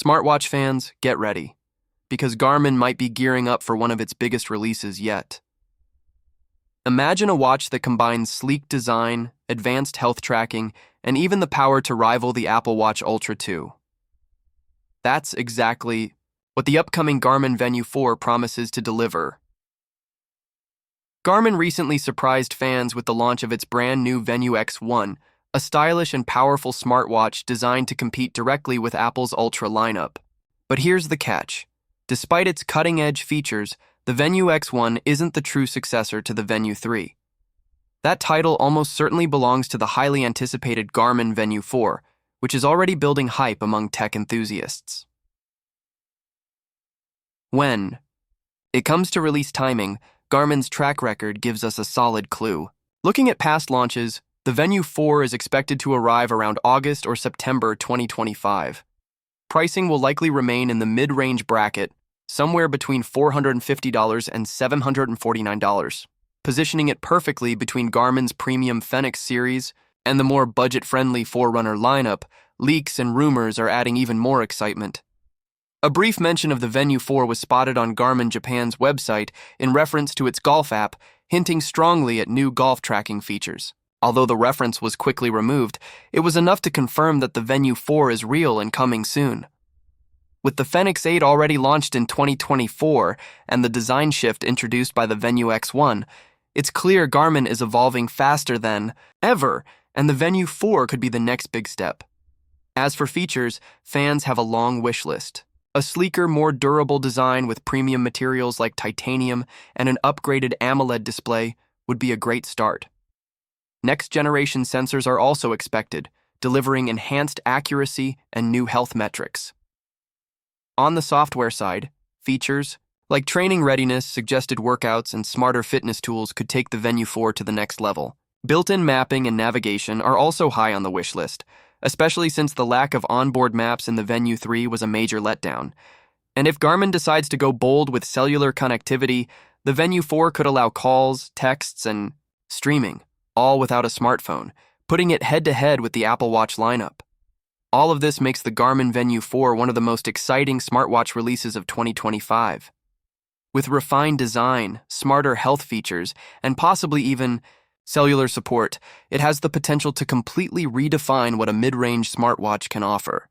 Smartwatch fans, get ready, because Garmin might be gearing up for one of its biggest releases yet. Imagine a watch that combines sleek design, advanced health tracking, and even the power to rival the Apple Watch Ultra 2. That's exactly what the upcoming Garmin Venu 4 promises to deliver. Garmin recently surprised fans with the launch of its brand new Venu X1, a stylish and powerful smartwatch designed to compete directly with Apple's Ultra lineup. But here's the catch. Despite its cutting-edge features, the Venu X1 isn't the true successor to the Venu 3. That title almost certainly belongs to the highly anticipated Garmin Venu 4, which is already building hype among tech enthusiasts. When it comes to release timing, Garmin's track record gives us a solid clue. Looking at past launches, the Venu 4 is expected to arrive around August or September 2025. Pricing will likely remain in the mid-range bracket, somewhere between $450 and $749, positioning it perfectly between Garmin's premium Fenix series and the more budget-friendly Forerunner lineup. Leaks and rumors are adding even more excitement. A brief mention of the Venu 4 was spotted on Garmin Japan's website in reference to its golf app, hinting strongly at new golf tracking features. Although the reference was quickly removed, it was enough to confirm that the Venu 4 is real and coming soon. With the Fenix 8 already launched in 2024 and the design shift introduced by the Venu X1, it's clear Garmin is evolving faster than ever, and the Venu 4 could be the next big step. As for features, fans have a long wish list. A sleeker, more durable design with premium materials like titanium and an upgraded AMOLED display would be a great start. Next-generation sensors are also expected, delivering enhanced accuracy and new health metrics. On the software side, features like training readiness, suggested workouts, and smarter fitness tools could take the Venu 4 to the next level. Built-in mapping and navigation are also high on the wish list, especially since the lack of onboard maps in the Venu 3 was a major letdown. And if Garmin decides to go bold with cellular connectivity, the Venu 4 could allow calls, texts, and streaming, all without a smartphone, putting it head-to-head with the Apple Watch lineup. All of this makes the Garmin Venu 4 one of the most exciting smartwatch releases of 2025. With refined design, smarter health features, and possibly even cellular support, it has the potential to completely redefine what a mid-range smartwatch can offer.